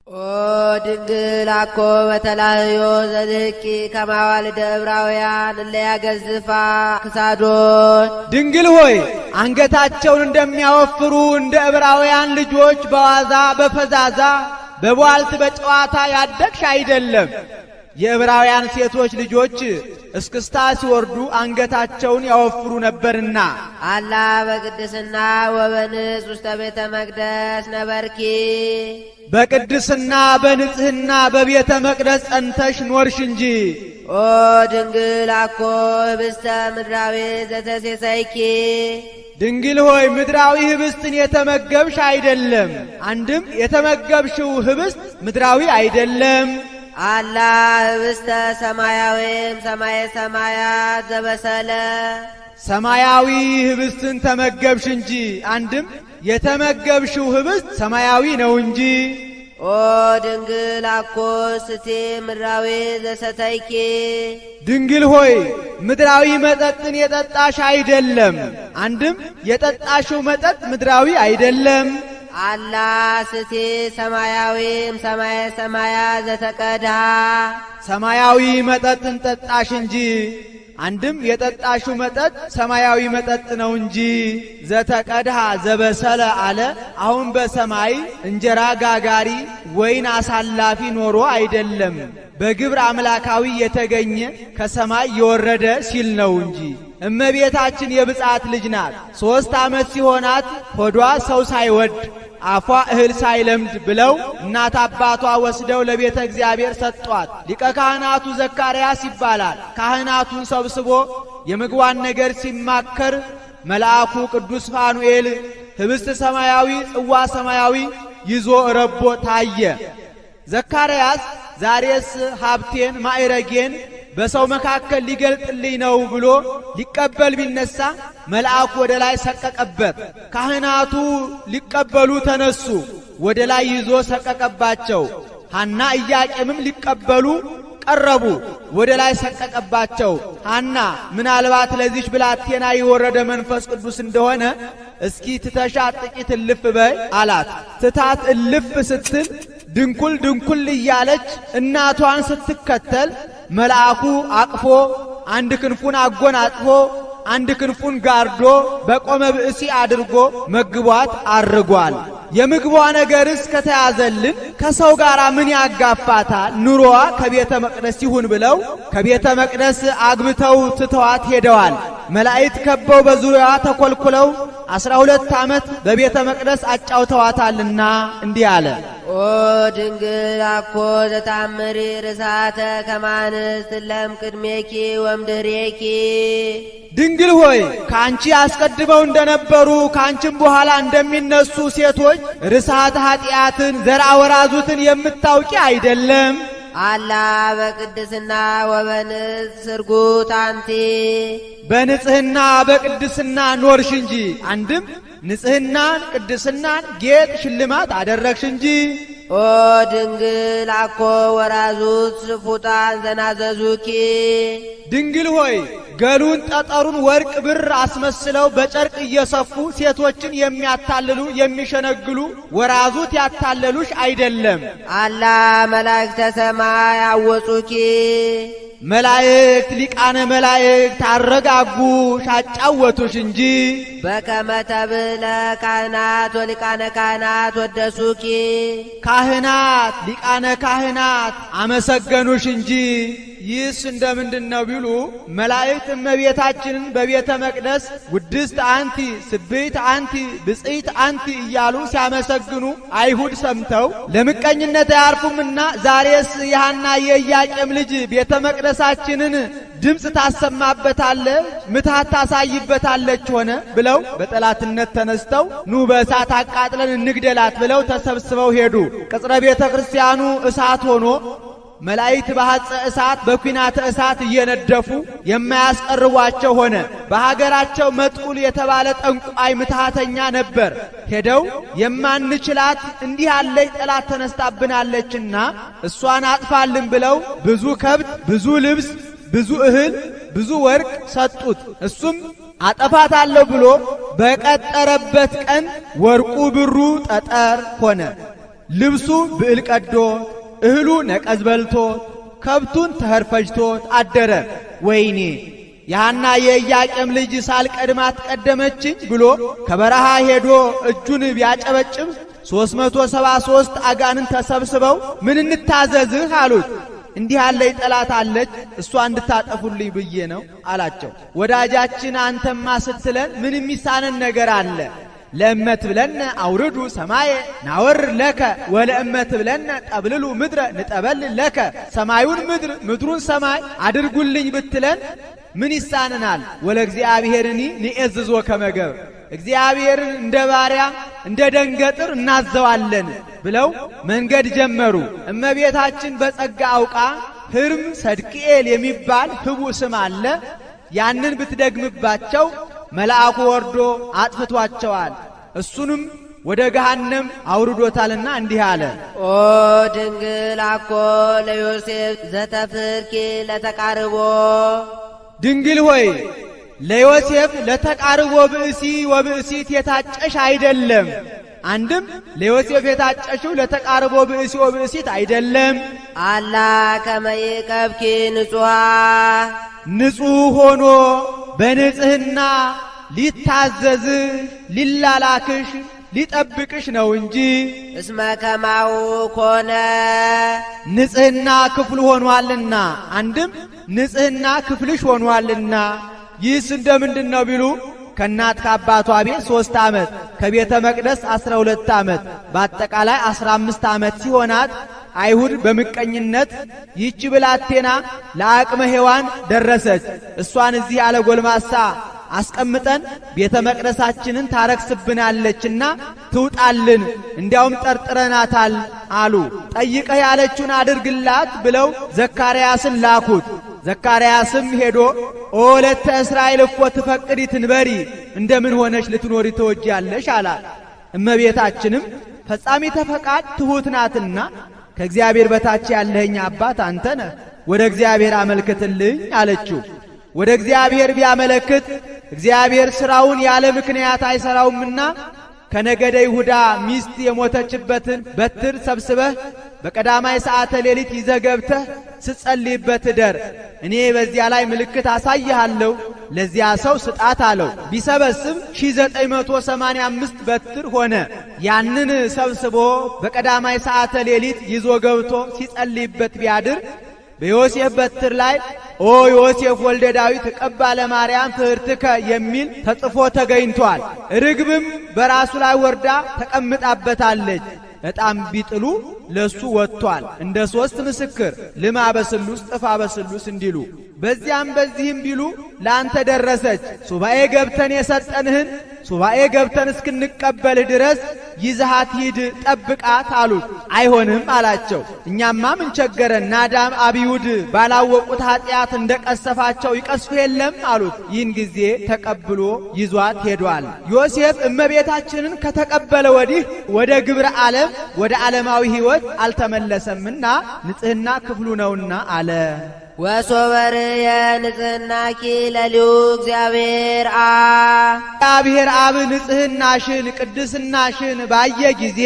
ኦ ድንግል አኮ በተላዮ ዘልቂ ከማዋልደ ዕብራውያን ለያገዝፋ ክሳዶን ድንግል ሆይ አንገታቸውን እንደሚያወፍሩ እንደ ዕብራውያን ልጆች በዋዛ በፈዛዛ በቧልት በጨዋታ ያደግሽ አይደለም። የዕብራውያን ሴቶች ልጆች እስክስታ ሲወርዱ አንገታቸውን ያወፍሩ ነበርና አላ በቅድስና ወበንጽ ውስተ ቤተ መቅደስ ነበርኪ በቅድስና በንጽህና በቤተ መቅደስ ጸንተሽ ኖርሽ እንጂ። ኦ ድንግል አኮ ህብስተ ምድራዊ ዘተሴሰይኪ ድንግል ሆይ ምድራዊ ህብስትን የተመገብሽ አይደለም። አንድም የተመገብሽው ህብስት ምድራዊ አይደለም። አላ ህብስተ ሰማያዊም ሰማየ ሰማያት ዘበሰለ ሰማያዊ ህብስትን ተመገብሽ እንጂ። አንድም የተመገብሽው ህብስት ሰማያዊ ነው እንጂ። ኦ ድንግል አኮ ስቴ ምድራዊ ዘሰተይኪ ድንግል ሆይ ምድራዊ መጠጥን የጠጣሽ አይደለም። አንድም የጠጣሽው መጠጥ ምድራዊ አይደለም። አላ ስቴ ሰማያዊም ሰማየ ሰማያት ዘተቀድሃ ሰማያዊ መጠጥን ጠጣሽ እንጂ። አንድም የጠጣሽው መጠጥ ሰማያዊ መጠጥ ነው እንጂ። ዘተቀድሃ ዘበሰለ አለ። አሁን በሰማይ እንጀራ ጋጋሪ ወይን አሳላፊ ኖሮ አይደለም፣ በግብር አምላካዊ የተገኘ ከሰማይ የወረደ ሲል ነው እንጂ። እመቤታችን የብፅዓት ልጅ ናት። 3 ዓመት ሲሆናት ሆዷ ሰው ሳይወድ አፏ እህል ሳይለምድ ብለው እናት አባቷ ወስደው ለቤተ እግዚአብሔር ሰጧት። ሊቀ ካህናቱ ዘካርያስ ይባላል። ካህናቱን ሰብስቦ የምግቧን ነገር ሲማከር መልአኩ ቅዱስ ፋኑኤል ህብስት ሰማያዊ ጽዋ ሰማያዊ ይዞ ረቦ ታየ። ዘካርያስ ዛሬስ ሀብቴን ማዕረጌን በሰው መካከል ሊገልጥልኝ ነው ብሎ ሊቀበል ቢነሳ መልአኩ ወደ ላይ ሰቀቀበት። ካህናቱ ሊቀበሉ ተነሱ፣ ወደ ላይ ይዞ ሰቀቀባቸው። ሐና ኢያቄምም ሊቀበሉ ቀረቡ፣ ወደ ላይ ሰቀቀባቸው። ሐና ምናልባት ለዚች ብላቴና የወረደ መንፈስ ቅዱስ እንደሆነ እስኪ ትተሻት ጥቂት እልፍ በይ አላት። ትታት እልፍ ስትል ድንኩል ድንኩል እያለች እናቷን ስትከተል መልአኩ አቅፎ አንድ ክንፉን አጎናጽፎ አንድ ክንፉን ጋርዶ በቆመ ብእሲ አድርጎ መግቧት አርጓል። የምግቧ ነገርስ ከተያዘልን ከሰው ጋር ምን ያጋፋታል? ኑሮዋ ከቤተ መቅደስ ይሁን ብለው ከቤተ መቅደስ አግብተው ትተዋት ሄደዋል። መላእክት ከበው በዙሪያዋ ተኰልኩለው 12 ዓመት በቤተ መቅደስ አጫውተዋታልና እንዲህ አለ። ኦ ድንግል አኮ ዘታምሪ ርሳተ ከማንስት ለም ቅድሜኪ ወምድሬኪ ድንግል ሆይ ከአንቺ አስቀድመው እንደነበሩ ከአንቺም በኋላ እንደሚነሱ ሴቶች ርሳተ ኃጢአትን ዘርአ ወራዙትን የምታውቂ አይደለም። አላ በቅድስና ወበንጽ ስርጉት አንቲ በንጽህና በቅድስና ኖርሽ እንጂ። አንድም ንጽህናን ቅድስናን ጌጥ ሽልማት አደረግሽ እንጂ። ኦ ድንግል አኮ ወራዙት ስፉጣን ዘናዘዙኪ ድንግል ሆይ ገሉን ጠጠሩን ወርቅ ብር አስመስለው በጨርቅ እየሰፉ ሴቶችን የሚያታልሉ የሚሸነግሉ ወራዙት ያታለሉሽ አይደለም። አላ መላእክተ ሰማይ አወጹኪ መላእክት ሊቃነ መላእክት አረጋጉሽ አጫወቱሽ እንጂ። በከመ ተብለ ካህናት ወሊቃነ ካህናት ወደሱኪ ካህናት ሊቃነ ካህናት አመሰገኑሽ እንጂ። ይህስ እንደምንድን ነው ቢሉ መላእክት እመቤታችንን በቤተ መቅደስ ውድስት አንቲ ስብይት አንቲ ብጽይት አንቲ እያሉ ሲያመሰግኑ አይሁድ ሰምተው ለምቀኝነት አያርፉምና ዛሬስ የሐና የኢያቄም ልጅ ቤተ መቅደሳችንን ድምፅ ታሰማበታለች፣ ምትሃት ታሳይበታለች ሆነ ብለው በጠላትነት ተነስተው ኑ በእሳት አቃጥለን እንግደላት ብለው ተሰብስበው ሄዱ። ቅጽረ ቤተ ክርስቲያኑ እሳት ሆኖ መላእክት በሐፀ እሳት በኩናተ እሳት እየነደፉ የማያስቀርቧቸው ሆነ። በሀገራቸው መጥቁል የተባለ ጠንቋይ ምትሃተኛ ነበር። ሄደው የማንችላት እንዲህ ያለች ጠላት ተነስታብናለችና እሷን አጥፋልን ብለው ብዙ ከብት፣ ብዙ ልብስ፣ ብዙ እህል፣ ብዙ ወርቅ ሰጡት። እሱም አጠፋታለሁ ብሎ በቀጠረበት ቀን ወርቁ ብሩ ጠጠር ሆነ። ልብሱ ብዕል ቀዶት፣ እህሉ ነቀዝ በልቶት፣ ከብቱን ተህር ፈጅቶት አደረ። ወይኔ የሐና የኢያቄም ልጅ ሳልቀድማት ቀደመችኝ ብሎ ከበረሃ ሄዶ እጁን ቢያጨበጭብ 373 አጋንንት ተሰብስበው ምን እንታዘዝህ አሉት። እንዲህ ያለች ጠላት አለች፣ እሷ እንድታጠፉልኝ ብዬ ነው አላቸው። ወዳጃችን አንተማ ስትለን ምን የሚሳነን ነገር አለ? ለእመት ብለነ አውርዱ ሰማየ ናወር ለከ ወለእመት ብለነ ጠብልሉ ምድረ ንጠበል ለከ። ሰማዩን ምድር ምድሩን ሰማይ አድርጉልኝ ብትለን ምን ይሳንናል? ወለ እግዚአብሔርኒ ንኤዝዞ ከመገብ እግዚአብሔርን እንደ ባሪያ እንደ ደንገጥር እናዘዋለን ብለው መንገድ ጀመሩ። እመቤታችን በጸጋ አውቃ ሕርም ሰድቅኤል የሚባል ህቡ ስም አለ። ያንን ብትደግምባቸው መልአኩ ወርዶ አጥፍቷቸዋል። እሱንም ወደ ገሃነም አውርዶታልና እንዲህ አለ። ኦ ድንግል አኮ ለዮሴፍ ዘተፍርኪ ለተቃርቦ። ድንግል ሆይ ለዮሴፍ ለተቃርቦ ብእሲ ወብእሲት የታጨሽ አይደለም። አንድም ለዮሴፍ የታጨሽው ለተቃርቦ ብእሲ ወብእሲት አይደለም። አላ ከመይቀብኪ ንጹሃ ንጹሕ ሆኖ በንጽሕና ሊታዘዝህ ሊላላክሽ ሊጠብቅሽ ነው እንጂ። እስመ ከማው ኮነ ንጽሕና ክፍሉ ሆኗልና። አንድም ንጽሕና ክፍልሽ ሆኗልና። ይህስ እንደምንድን ነው ቢሉ ከእናት ከአባቷ ቤት 3 ዓመት ከቤተ መቅደስ 12 ዓመት በአጠቃላይ 15 ዓመት ሲሆናት አይሁድ በምቀኝነት ይህች ብላቴና ለአቅመ ሔዋን ደረሰች፣ እሷን እዚህ ያለ ጎልማሳ አስቀምጠን ቤተ መቅደሳችንን ታረክስብናለችና ትውጣልን፣ እንዲያውም ጠርጥረናታል አሉ። ጠይቀህ ያለችውን አድርግላት ብለው ዘካርያስን ላኩት። ዘካርያስም ሄዶ ኦ ወለተ እስራኤል እፎ ትፈቅዲ ትንበሪ፣ እንደምን ሆነሽ ልትኖሪ ትወጃለሽ አላት። እመቤታችንም ፈጻሚተ ፈቃድ ትሑት ናትና ከእግዚአብሔር በታች ያለኸኝ አባት አንተ ነህ፣ ወደ እግዚአብሔር አመልክትልኝ አለችው። ወደ እግዚአብሔር ቢያመለክት እግዚአብሔር ሥራውን ያለ ምክንያት አይሠራውምና ከነገደ ይሁዳ ሚስት የሞተችበትን በትር ሰብስበህ በቀዳማይ ሰዓተ ሌሊት ይዘህ ገብተህ ስትጸልይበት እደር፣ እኔ በዚያ ላይ ምልክት አሳይሃለሁ፣ ለዚያ ሰው ስጣት አለው። ቢሰበስብ 1985 በትር ሆነ። ያንን ሰብስቦ በቀዳማይ ሰዓተ ሌሊት ይዞ ገብቶ ሲጸልይበት ቢያድር በዮሴፍ በትር ላይ ኦ ዮሴፍ ወልደ ዳዊት ቀባ ለማርያም ፍህርትከ የሚል ተጽፎ ተገኝቷል። ርግብም በራሱ ላይ ወርዳ ተቀምጣበታለች። ዕጣም ቢጥሉ ለሱ ወጥቷል። እንደ 3 ምስክር ልማ በስሉስ ጥፋ በስሉስ እንዲሉ በዚያም በዚህም ቢሉ ለአንተ ደረሰች። ሱባኤ ገብተን የሰጠንህን ሱባኤ ገብተን እስክንቀበልህ ድረስ ይዘሃት ሂድ ጠብቃት አሉት። አይሆንም አላቸው። እኛማ ምን ቸገረን? ናዳም አብዩድ ባላወቁት ኃጢአት እንደ ቀሰፋቸው ይቀስፉ የለም አሉት። ይህን ጊዜ ተቀብሎ ይዟት ሄዷል። ዮሴፍ እመቤታችንን ከተቀበለ ወዲህ ወደ ግብረ ዓለም ወደ ዓለማዊ ሕይወት አልተመለሰምና ንጽሕና ክፍሉ ነውና አለ። ወሶበርየ ንጽሕናኪ ለልዑ እግዚአብሔር እግዚአብሔር አብ ንጽሕናሽን ቅድስናሽን ባየ ጊዜ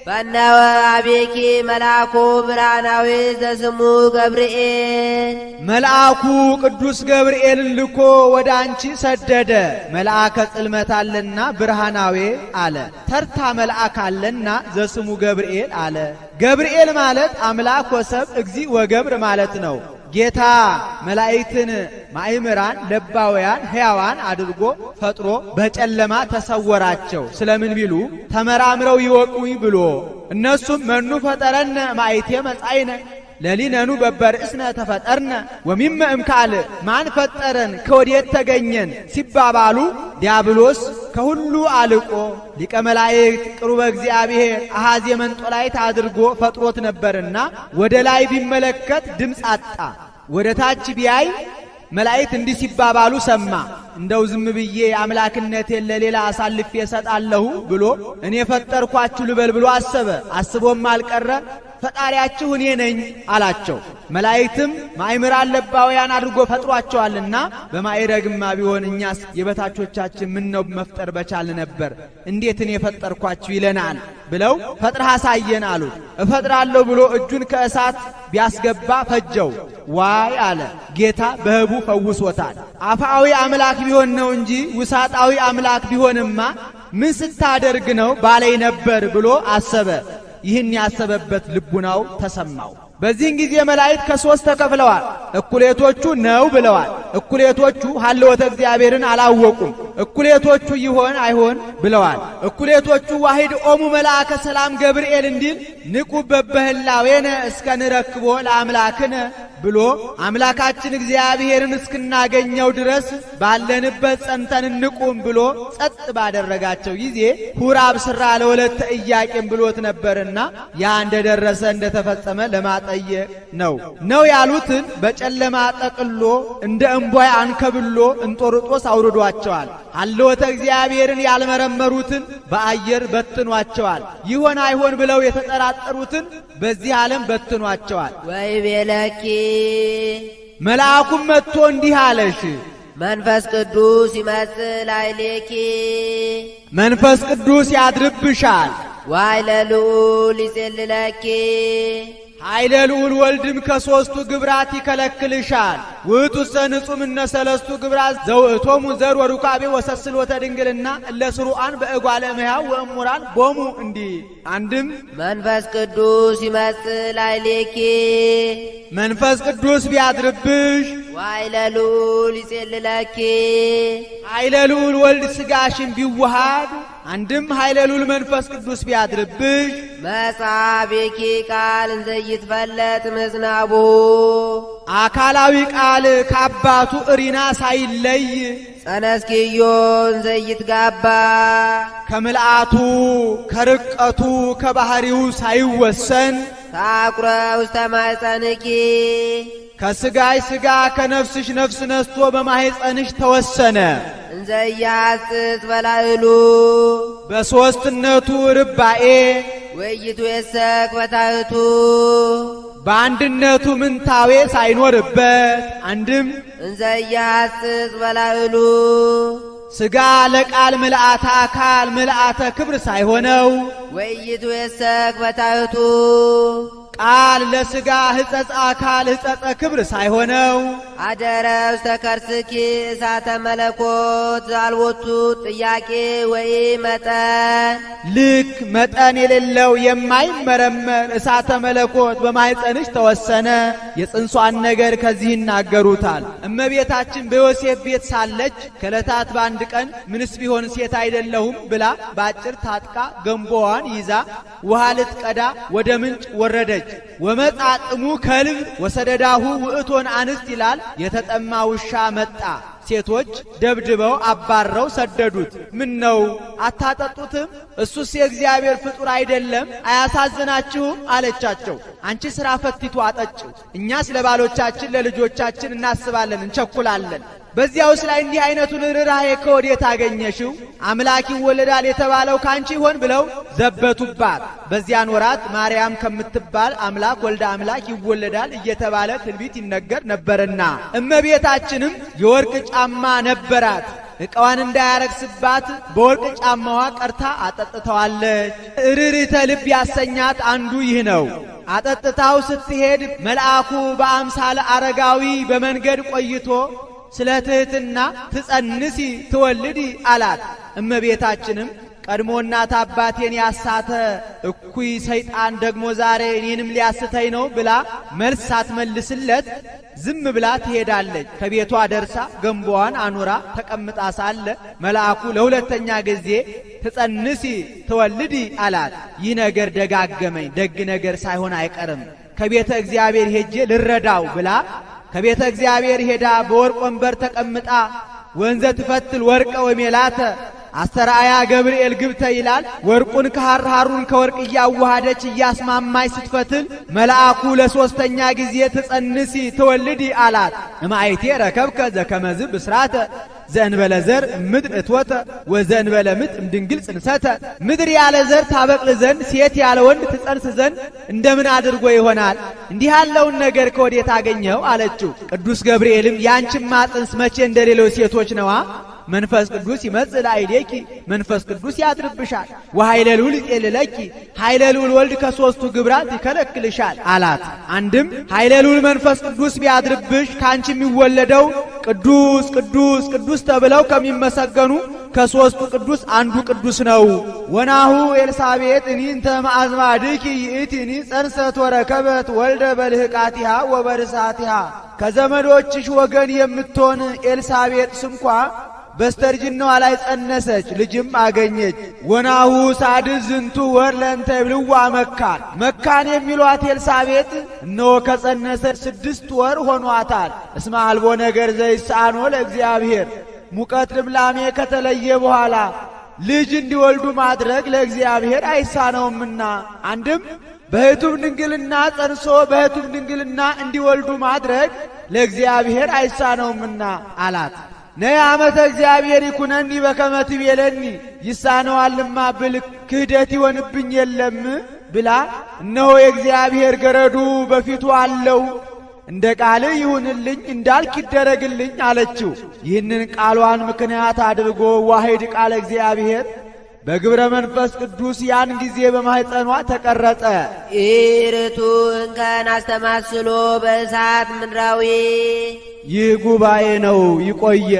ፈነወ አቤኪ መልአኩ ብርሃናዊ ዘስሙ ገብርኤል መልአኩ ቅዱስ ገብርኤልን ልኮ ወደ አንቺ ሰደደ። መልአከ ጽልመት አለና ብርሃናዊ አለ። ተርታ መልአክ አለና ዘስሙ ገብርኤል አለ። ገብርኤል ማለት አምላክ ወሰብ እግዚእ ወገብር ማለት ነው። ጌታ መላእክትን ማእምራን ለባውያን ሕያዋን አድርጎ ፈጥሮ በጨለማ ተሰወራቸው። ስለምን ቢሉ ተመራምረው ይወቁኝ ብሎ። እነሱም መኑ ፈጠረነ ማእቴ መጻይነ ለሊነኑ በበርእስነ ተፈጠርነ ወሚመ እምካል ማን ፈጠረን ከወዴት ተገኘን ሲባባሉ ዲያብሎስ ከሁሉ አልቆ ሊቀ መላእክት ቅሩበ እግዚአብሔር አሐዜ መንጦላይት አድርጎ ፈጥሮት ነበርና ወደ ላይ ቢመለከት ድምፅ አጣ። ወደ ታች ቢያይ መላእክት እንዲህ ሲባባሉ ሰማ። እንደው ዝም ብዬ አምላክነቴን ለሌላ አሳልፌ እሰጣለሁ ብሎ እኔ ፈጠርኳችሁ ልበል ብሎ አሰበ። አስቦም አልቀረ ፈጣሪያችሁ እኔ ነኝ አላቸው። መላእክትም ማእምራን ለባውያን አድርጎ ፈጥሯቸዋልና በማዕረግማ ቢሆን እኛስ የበታቾቻችን ምን ነው መፍጠር በቻል ነበር፣ እንዴት እኔ ፈጠርኳችሁ ይለናል ብለው ፈጥረህ አሳየን አሉት። እፈጥራለሁ ብሎ እጁን ከእሳት ቢያስገባ ፈጀው። ዋይ አለ። ጌታ በህቡ ፈውሶታል። አፍአዊ አምላክ ቢሆን ነው እንጂ ውሳጣዊ አምላክ ቢሆንማ ምን ስታደርግ ነው ባለይ ነበር ብሎ አሰበ። ይህን ያሰበበት ልቡናው ተሰማው። በዚህን ጊዜ መላእክት ከሶስት ተከፍለዋል። እኩሌቶቹ ነው ብለዋል። እኩሌቶቹ ሀልወተ እግዚአብሔርን አላወቁም። እኩሌቶቹ ይሆን አይሆን ብለዋል። እኩሌቶቹ ዋሂድ ኦሙ መልአከ ሰላም ገብርኤል እንዲል ንቁ በበህላዌነ እስከ ንረክቦ ለአምላክነ ብሎ አምላካችን እግዚአብሔርን እስክናገኘው ድረስ ባለንበት ጸንተን እንቁም ብሎ ጸጥ ባደረጋቸው ጊዜ ሁራብ ስራ ለወለተ ኢያቄም ብሎት ነበርና ያ እንደደረሰ እንደተፈጸመ ለማጠየቅ ነው ያሉትን በጨለማ ጠቅሎ እንደ እምቧይ አንከብሎ እንጦርጦስ አውርዷቸዋል። ሀልወተ እግዚአብሔርን ያልመረመሩትን በአየር በትኗቸዋል። ይሆን አይሆን ብለው የተጠራጠሩትን በዚህ ዓለም በትኗቸዋል። ወይቤለኪ መልአኩም መጥቶ እንዲህ አለሽ፣ መንፈስ ቅዱስ ይመጽእ ላዕሌኪ፣ መንፈስ ቅዱስ ያድርብሻል። ወኃይለ ልዑል ይጼልለኪ፣ ኃይለ ልዑል ወልድም ከሦስቱ ግብራት ይከለክልሻል። ውእቱሰ ንጹም እነ ሰለስቱ ግብራት ዘውእቶሙ ዘር ወሩካቤ ወሰስልወተ ድንግልና እለ ስሩዓን በእጓለ እመሕያው ወእሙራን ቦሙ እንዲህ። አንድም መንፈስ ቅዱስ ይመጽእ ላዕሌኪ፣ መንፈስ ቅዱስ ቢያድርብሽ፣ ወኃይለ ልዑል ይጼልለኪ፣ ኃይለ ልዑል ወልድ ሥጋሽን ቢዋሃድ፣ አንድም ኃይለ ልዑል መንፈስ ቅዱስ ቢያድርብሽ መጻቤኪ ቃል እንዘ ይትፈለጥ ምዝናቡ፣ አካላዊ ቃል ከአባቱ እሪና ሳይለይ ጸነስኪዮ እንዘ ይትጋባ፣ ከምልአቱ ከርቀቱ ከባህሪው ሳይወሰን ታቁረ ውስተ ማኅፀንኪ፣ ከሥጋሽ ሥጋ ከነፍስሽ ነፍስ ነስቶ በማኅፀንሽ ተወሰነ። እንዘ ያጽጽ በላዕሉ በሦስትነቱ ርባኤ ወይቱ የሰክ በታሕቱ፣ በአንድነቱ ምንታዌ ሳይኖርበት፣ አንድም እንዘ ያጽጽ በላዕሉ ሥጋ ለቃል ምልአተ አካል ምልአተ ክብር ሳይሆነው፣ ወይቱ የሰክ በታሕቱ ቃል ለሥጋ ሕጸጽ አካል ሕጸጸ ክብር ሳይሆነው፣ አደረ ውስተ ከርስኪ እሳተ መለኮት ዘአልቦቱ ጥያቄ ወይ መጠን፣ ልክ መጠን የሌለው የማይመረመር እሳተ መለኮት በማኅፀንሽ ተወሰነ። የጽንሷን ነገር ከዚህ ይናገሩታል። እመቤታችን በዮሴፍ ቤት ሳለች ከዕለታት በአንድ ቀን ምንስ ቢሆን ሴት አይደለሁም ብላ ባጭር ታጥቃ ገንቦዋን ይዛ ውሃ ልትቀዳ ወደ ምንጭ ወረደች። ወመጻጥሙ ከልብ ወሰደዳሁ ውእቶን አንስት ይላል። የተጠማ ውሻ መጣ። ሴቶች ደብድበው አባረው ሰደዱት። ምን ነው አታጠጡትም? እሱስ የእግዚአብሔር ፍጡር አይደለም? አያሳዝናችሁም? አለቻቸው። አንቺ ሥራ ፈቲቱ አጠጪው። እኛስ ለባሎቻችን ለልጆቻችን እናስባለን፣ እንቸኩላለን። በዚያውስ ላይ እንዲህ አይነቱን ርኅራኄ ከወዴት አገኘሽው? አምላክ ይወለዳል የተባለው ካንቺ ይሆን ብለው ዘበቱባት። በዚያን ወራት ማርያም ከምትባል አምላክ ወልደ አምላክ ይወለዳል እየተባለ ትንቢት ይነገር ነበርና እመቤታችንም የወርቅ ጫማ ነበራት። ዕቃዋን እንዳያረክስባት በወርቅ ጫማዋ ቀርታ አጠጥተዋለች። ርኅርኅተ ልብ ያሰኛት አንዱ ይህ ነው። አጠጥታው ስትሄድ መልአኩ በአምሳለ አረጋዊ በመንገድ ቆይቶ ስለ ትሕትና ትጸንሲ ትወልዲ አላት። እመቤታችንም ቀድሞ እናት አባቴን ያሳተ እኩይ ሰይጣን ደግሞ ዛሬ እኔንም ሊያስተኝ ነው ብላ መልስ ሳትመልስለት ዝም ብላ ትሄዳለች። ከቤቷ ደርሳ ገንቦዋን አኑራ ተቀምጣ ሳለ መልአኩ ለሁለተኛ ጊዜ ትጸንሲ ትወልዲ አላት። ይህ ነገር ደጋገመኝ፣ ደግ ነገር ሳይሆን አይቀርም፣ ከቤተ እግዚአብሔር ሄጄ ልረዳው ብላ ከቤተ እግዚአብሔር ሄዳ በወርቅ ወንበር ተቀምጣ ወንዘ ትፈትል ወርቀ ወሜላተ አስተርአያ ገብርኤል ግብተ ይላል። ወርቁን ከሐር ሐሩን ከወርቅ እያዋሃደች እያስማማች ስትፈትል መልአኩ ለሶስተኛ ጊዜ ትጸንሲ ትወልዲ አላት። እማይቴ ረከብከ ዘከመዝ ብስራተ ዘእንበለ ዘር ምድር እትወተ ወዘእንበለ ምጥ እምድንግል ጽንሰተ። ምድር ያለ ዘር ታበቅል ዘንድ ሴት ያለ ወንድ ትጸንስ ዘንድ እንደምን አድርጎ ይሆናል? እንዲህ ያለውን ነገር ከወዴት አገኘው አለችው። ቅዱስ ገብርኤልም ያንቺማ ጽንስ መቼ እንደሌሎች ሴቶች ነዋ። መንፈስ ቅዱስ ይመጽእ ላዕሌኪ፣ መንፈስ ቅዱስ ያድርብሻል። ወኃይለ ልዑል ይጼልለኪ፣ ኃይለ ልዑል ወልድ ከሦስቱ ግብራት ይከለክልሻል አላት። አንድም ኃይለ ልዑል መንፈስ ቅዱስ ቢያድርብሽ ካንቺ የሚወለደው ቅዱስ ቅዱስ ቅዱስ ተብለው ከሚመሰገኑ ከሦስቱ ቅዱስ አንዱ ቅዱስ ነው። ወናሁ ኤልሳቤጥ እንተ ማዕዝማድኪ ይእቲኒ ጸንሰት ወረከበት ወልደ በልህቃቲሃ ወበርሳቲሃ። ከዘመዶችሽ ወገን የምትሆን ኤልሳቤጥ ስንኳ በስተርጅናዋ ላይ ጸነሰች፣ ልጅም አገኘች። ወናሁ ሳድስ ዝንቱ ወር ለእንተ ይብልዋ መካን፣ መካን የሚሏት ኤልሳቤጥ እነሆ ከጸነሰች 6 ወር ሆኗታል። እስመ አልቦ ነገር ዘይሳኖ ለእግዚአብሔር፣ ሙቀት ልምላሜ ከተለየ በኋላ ልጅ እንዲወልዱ ማድረግ ለእግዚአብሔር አይሳነውምና። አንድም በሕቱም ድንግልና ጸንሶ በሕቱም ድንግልና እንዲወልዱ ማድረግ ለእግዚአብሔር አይሳነውምና አላት። ነይ ዓመተ እግዚአብሔር ይኩነኒ በከመ ትቤለኒ፣ ይሳነዋልማ ብል ክህደት ይሆንብኝ የለም ብላ እነሆ የእግዚአብሔር ገረዱ በፊቱ አለው፣ እንደ ቃልህ ይሁንልኝ እንዳልክ ይደረግልኝ አለችው። ይህንን ቃሏን ምክንያት አድርጎ ዋሕድ ቃለ እግዚአብሔር በግብረ መንፈስ ቅዱስ ያን ጊዜ በማኅፀኗ ተቀረጸ። ኢርቱ እንከን አስተማስሎ በእሳት ምድራዊ። ይህ ጉባኤ ነው። ይቆየ